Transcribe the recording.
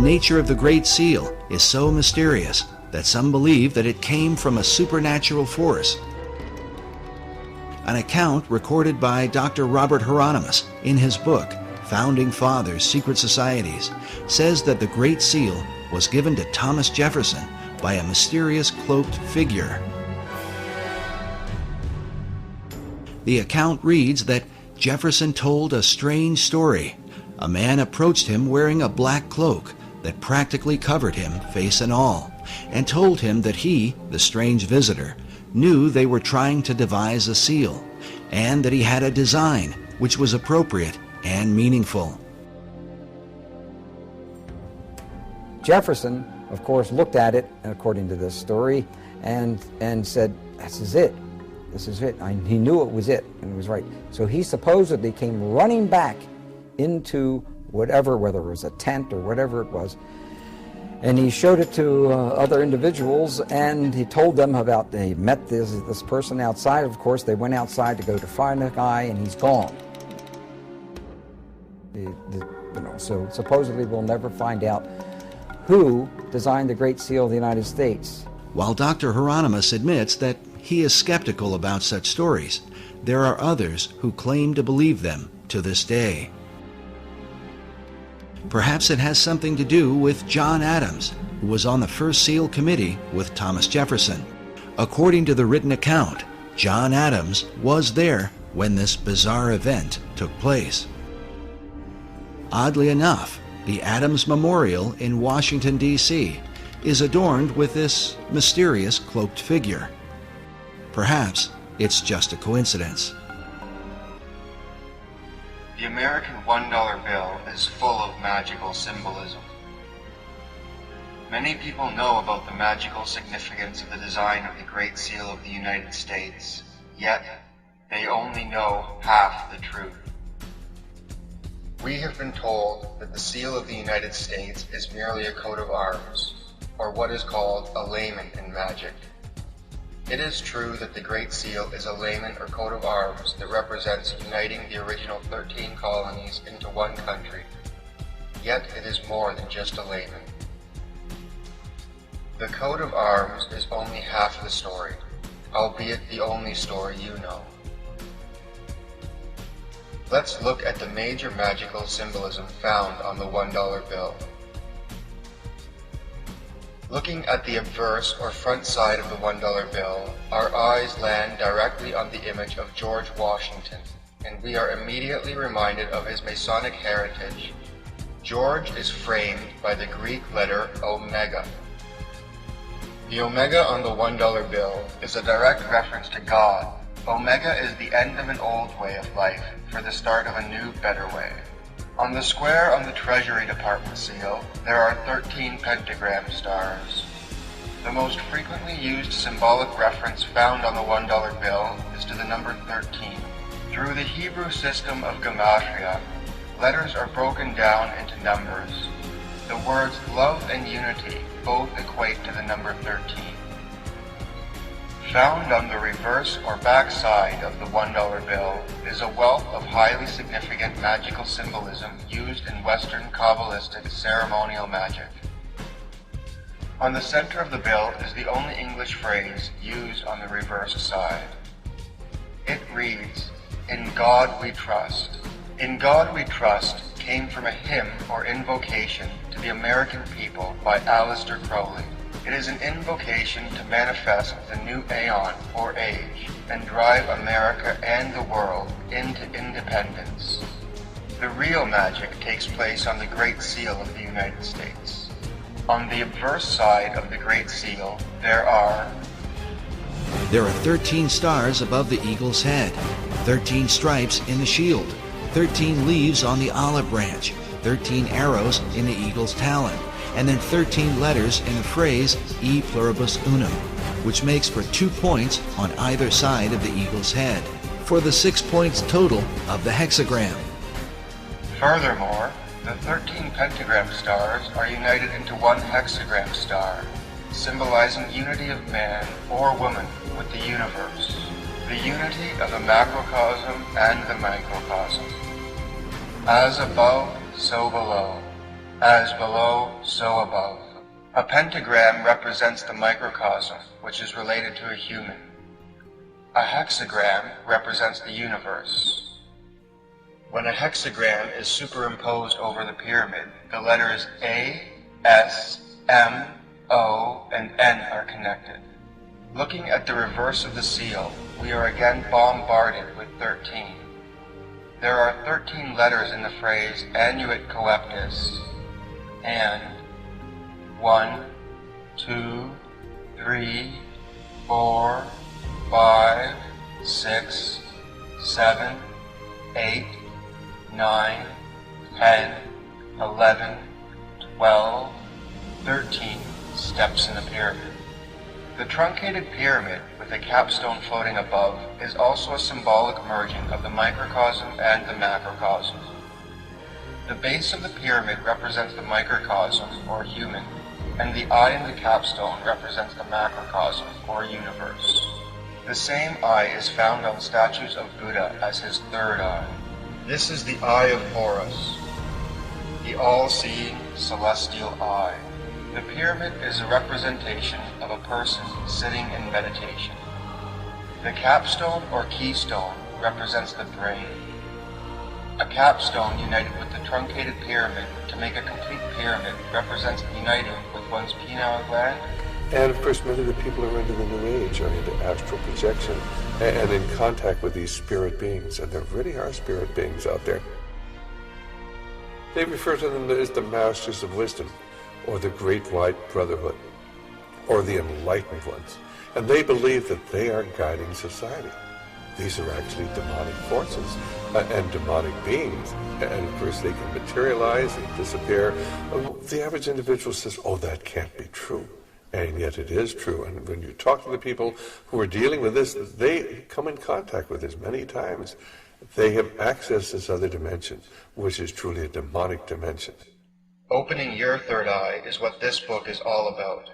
nature of the Great Seal is so mysterious that some believe that it came from a supernatural force. An account recorded by Dr. Robert Hieronymus in his book, Founding Fathers' Secret Societies, says that the Great Seal was given to Thomas Jefferson by a mysterious cloaked figure. The account reads that Jefferson told a strange story. A man approached him wearing a black cloak that practically covered him, face and all, and told him that he, the strange visitor, knew they were trying to devise a seal, and that he had a design which was appropriate and meaningful. Jefferson, of course, looked at it, according to this story, and said, "This is it. This is it." He knew it was it, and it was right. So he supposedly came running back into whatever, whether it was a tent or whatever it was, and he showed it to other individuals, and he told them about, they met this person outside. Of course, they went outside to go to find the guy, and he's gone. So supposedly we'll never find out who designed the Great Seal of the United States. While Dr. Hieronymus admits that he is skeptical about such stories, there are others who claim to believe them to this day. Perhaps it has something to do with John Adams, who was on the first seal committee with Thomas Jefferson. According to the written account, John Adams was there when this bizarre event took place. Oddly enough, the Adams Memorial in Washington, D.C. is adorned with this mysterious cloaked figure. Perhaps it's just a coincidence. The American $1 bill is full of magical symbolism. Many people know about the magical significance of the design of the Great Seal of the United States, yet they only know half the truth. We have been told that the seal of the United States is merely a coat of arms, or what is called a layman in magic. It is true that the Great Seal is a layman or coat of arms that represents uniting the original 13 colonies into one country. Yet it is more than just a layman. The coat of arms is only half the story, albeit the only story you know. Let's look at the major magical symbolism found on the $1 bill. Looking at the obverse or front side of the $1 bill, our eyes land directly on the image of George Washington, and we are immediately reminded of his Masonic heritage. George is framed by the Greek letter omega. The omega on the $1 bill is a direct reference to God. Omega is the end of an old way of life for the start of a new, better way. On the square on the Treasury Department seal, there are 13 pentagram stars. The most frequently used symbolic reference found on the $1 bill is to the number 13. Through the Hebrew system of gematria, letters are broken down into numbers. The words love and unity both equate to the number 13. Found on the reverse or back side of the $1 bill is a wealth of highly significant magical symbolism used in Western Kabbalistic ceremonial magic. On the center of the bill is the only English phrase used on the reverse side. It reads, "In God we trust." "In God we trust" came from a hymn or invocation to the American people by Aleister Crowley. It is an invocation to manifest the new aeon or age and drive America and the world into independence. The real magic takes place on the Great Seal of the United States. On the obverse side of the Great Seal, there are 13 stars above the eagle's head, 13 stripes in the shield, 13 leaves on the olive branch, 13 arrows in the eagle's talon, and then 13 letters in the phrase E pluribus unum, which makes for 2 points on either side of the eagle's head, for the 6 points total of the hexagram. Furthermore, the 13 pentagram stars are united into one hexagram star, symbolizing unity of man or woman with the universe, the unity of the macrocosm and the microcosm. As above, so below. As below, so above. A pentagram represents the microcosm, which is related to a human. A hexagram represents the universe. When a hexagram is superimposed over the pyramid, the letters A, S, M, O, and N are connected. Looking at the reverse of the seal, we are again bombarded with 13. There are 13 letters in the phrase annuit coeptis, and 1, 2, 3, 4, 5, 6, 7, 8, 9, 10, 11, 12, 13 steps in the pyramid. The truncated pyramid with the capstone floating above is also a symbolic merging of the microcosm and the macrocosm. The base of the pyramid represents the microcosm, or human, and the eye in the capstone represents the macrocosm, or universe. The same eye is found on statues of Buddha as his third eye. This is the eye of Horus, the all-seeing celestial eye. The pyramid is a representation of a person sitting in meditation. The capstone or keystone represents the brain. A capstone united with the truncated pyramid to make a complete pyramid represents uniting with one's pineal gland. And of course, many of the people who are into the New Age are into astral projection and in contact with these spirit beings, and there really are spirit beings out there. They refer to them as the masters of wisdom, or the Great White Brotherhood, or the enlightened ones, and they believe that they are guiding society. These are actually demonic forces and demonic beings, and of course they can materialize and disappear. The average individual says, oh, that can't be true, and yet it is true. And when you talk to the people who are dealing with this, they come in contact with this many times. They have accessed this other dimension, which is truly a demonic dimension. Opening your third eye is what this book is all about.